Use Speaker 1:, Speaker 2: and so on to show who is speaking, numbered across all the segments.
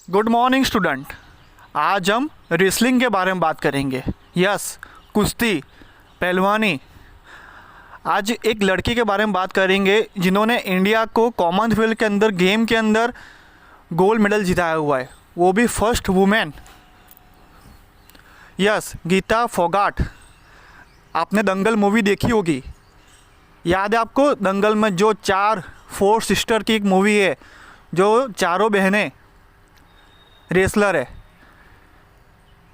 Speaker 1: Good morning student. आज हम wrestling के बारे में बात करेंगे। यस, कुश्ती, पहलवानी। आज एक लड़की के बारे में बात करेंगे जिन्होंने इंडिया को कॉमनवेल्थ के अंदर गेम के अंदर गोल्ड मेडल जिताया हुआ है, वो भी first women. Yes, Geeta Phogat. आपने दंगल मूवी देखी होगी, याद है आपको? दंगल में जो फोर सिस्टर की एक मूवी है, जो चारों बहनें रेसलर है।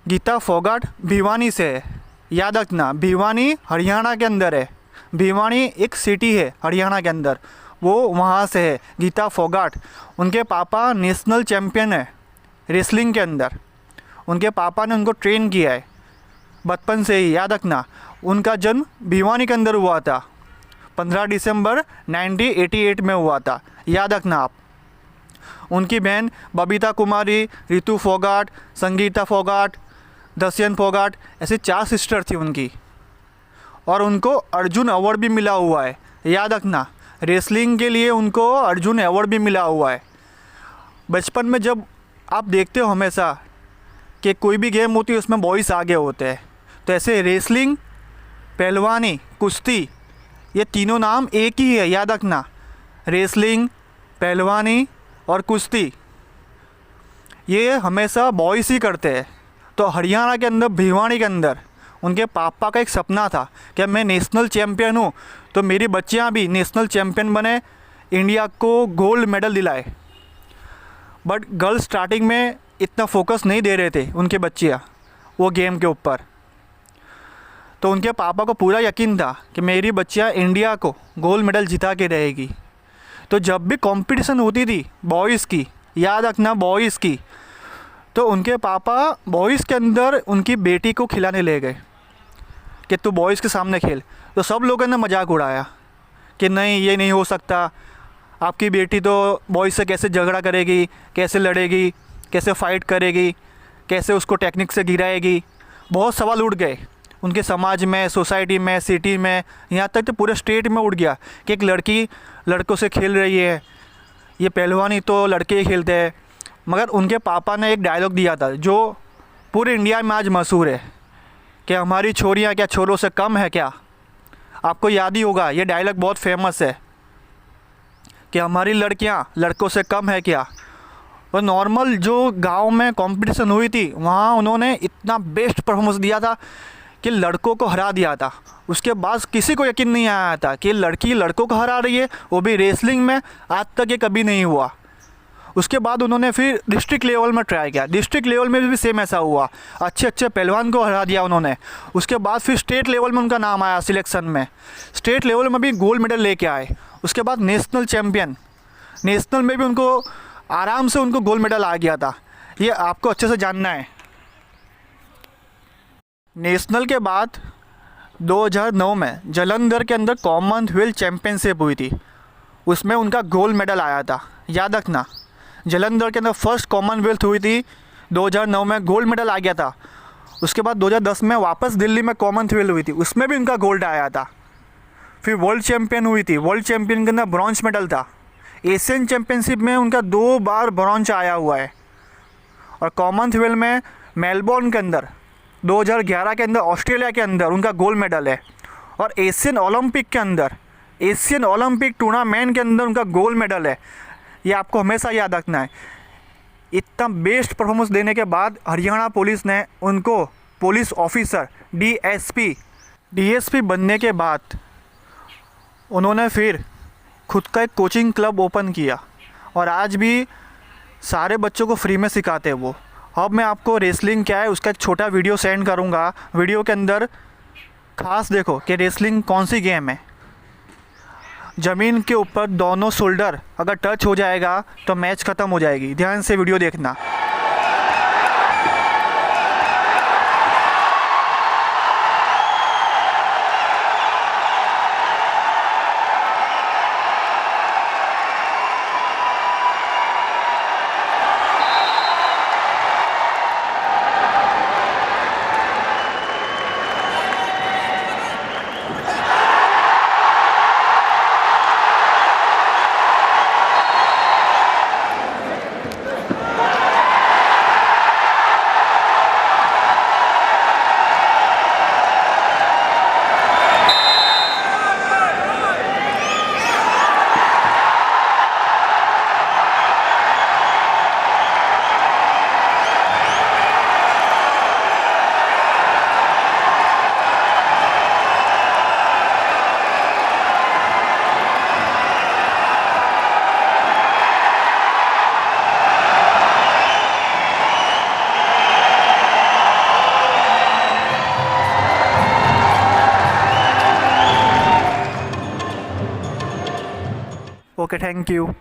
Speaker 1: गीता फोगाट भिवानी से है, याद रखना। भिवानी हरियाणा के अंदर है। भिवानी एक सिटी है हरियाणा के अंदर, वो वहाँ से है गीता फोगाट। उनके पापा नेशनल चैम्पियन है रेसलिंग के अंदर। उनके पापा ने उनको ट्रेन किया है बचपन से ही, याद रखना। उनका जन्म भिवानी के अंदर हुआ था, 15 दिसंबर 1988 में हुआ था, याद रखना आप। उनकी बहन बबीता कुमारी, रितु फोगाट, संगीता फोगाट, दसियन फोगाट, ऐसे 4 सिस्टर थी उनकी। और उनको अर्जुन अवार्ड भी मिला हुआ है, याद रखना। रेसलिंग के लिए उनको अर्जुन अवार्ड भी मिला हुआ है। बचपन में जब आप देखते हो हमेशा कि कोई भी गेम होती है उसमें बॉयज़ आगे होते हैं, तो ऐसे रेसलिंग, पहलवानी, कुश्ती, ये तीनों नाम एक ही है, याद रखना। रेसलिंग, पहलवानी और कुश्ती ये हमेशा बॉयज़ ही करते हैं। तो हरियाणा के अंदर भिवानी के अंदर उनके पापा का एक सपना था कि मैं नेशनल चैम्पियन हूँ तो मेरी बच्चियाँ भी नेशनल चैम्पियन बने, इंडिया को गोल्ड मेडल दिलाए। बट गर्ल्स स्टार्टिंग में इतना फोकस नहीं दे रहे थे उनके बच्चियाँ वो गेम के ऊपर। तो उनके पापा को पूरा यकीन था कि मेरी बच्चियाँ इंडिया को गोल्ड मेडल जिता के रहेगी। तो जब भी कंपटीशन होती थी बॉयज़ की, याद रखना बॉयज़ की, तो उनके पापा बॉयज़ के अंदर उनकी बेटी को खिलाने ले गए कि तू बॉयज़ के सामने खेल। तो सब लोगों ने मजाक उड़ाया कि नहीं, ये नहीं हो सकता, आपकी बेटी तो बॉयज़ से कैसे झगड़ा करेगी, कैसे लड़ेगी, कैसे फ़ाइट करेगी, कैसे उसको टेक्निक से गिराएगी। बहुत सवाल उठ गए उनके समाज में, सोसाइटी में, सिटी में, यहाँ तक तो पूरे स्टेट में उठ गया कि एक लड़की लड़कों से खेल रही है, ये पहलवानी तो लड़के ही खेलते हैं। मगर उनके पापा ने एक डायलॉग दिया था जो पूरे इंडिया में आज मशहूर है कि हमारी छोरियाँ क्या छोरों से कम है क्या। आपको याद ही होगा, ये डायलॉग बहुत फेमस है कि हमारी लड़कियाँ लड़कों से कम है क्या। और नॉर्मल जो गांव में कंपटीशन हुई थी वहाँ उन्होंने इतना बेस्ट परफॉर्मेंस दिया था कि लड़कों को हरा दिया था। उसके बाद किसी को यकीन नहीं आया था कि लड़की लड़कों को हरा रही है, वो भी रेसलिंग में। आज तक ये कभी नहीं हुआ। उसके बाद उन्होंने फिर डिस्ट्रिक्ट लेवल में ट्राई किया। डिस्ट्रिक्ट लेवल में भी सेम ऐसा हुआ, अच्छे अच्छे पहलवान को हरा दिया उन्होंने। उसके बाद फिर स्टेट लेवल में उनका नाम आया सिलेक्शन में, स्टेट लेवल में भी गोल्ड मेडल लेके आए। उसके बाद नेशनल चैम्पियन, नेशनल में भी उनको आराम से उनको गोल्ड मेडल आ गया था। ये आपको अच्छे से जानना है। नेशनल के बाद 2009 में जालंधर के अंदर कॉमनवेल्थ चैम्पियनशिप हुई थी, उसमें उनका गोल्ड मेडल आया था, याद रखना। जालंधर के अंदर फर्स्ट कॉमनवेल्थ हुई थी 2009 में, गोल्ड मेडल आ गया था। उसके बाद 2010 में वापस दिल्ली में कॉमनवेल्थ हुई थी, उसमें भी उनका गोल्ड आया था। फिर वर्ल्ड चैम्पियन हुई थी, वर्ल्ड चैम्पियन के अंदर ब्रॉन्ज मेडल था। एशियन चैम्पियनशिप में उनका 2 बार ब्रॉन्ज आया हुआ है। और कॉमनवेल्थ में मेलबोर्न के अंदर 2011 के अंदर ऑस्ट्रेलिया के अंदर उनका गोल्ड मेडल है। और एशियन ओलंपिक के अंदर, एशियन ओलंपिक टूर्नामेंट के अंदर उनका गोल्ड मेडल है। ये आपको हमेशा याद रखना है। इतना बेस्ट परफॉर्मेंस देने के बाद हरियाणा पुलिस ने उनको पुलिस ऑफिसर डीएसपी बनने के बाद उन्होंने फिर खुद का एक कोचिंग क्लब ओपन किया और आज भी सारे बच्चों को फ्री में सिखाते हैं वो। अब मैं आपको रेसलिंग क्या है उसका एक छोटा वीडियो सेंड करूंगा। वीडियो के अंदर खास देखो कि रेसलिंग कौन सी गेम है। ज़मीन के ऊपर दोनों शोल्डर अगर टच हो जाएगा तो मैच ख़त्म हो जाएगी। ध्यान से वीडियो देखना। Okay, thank you.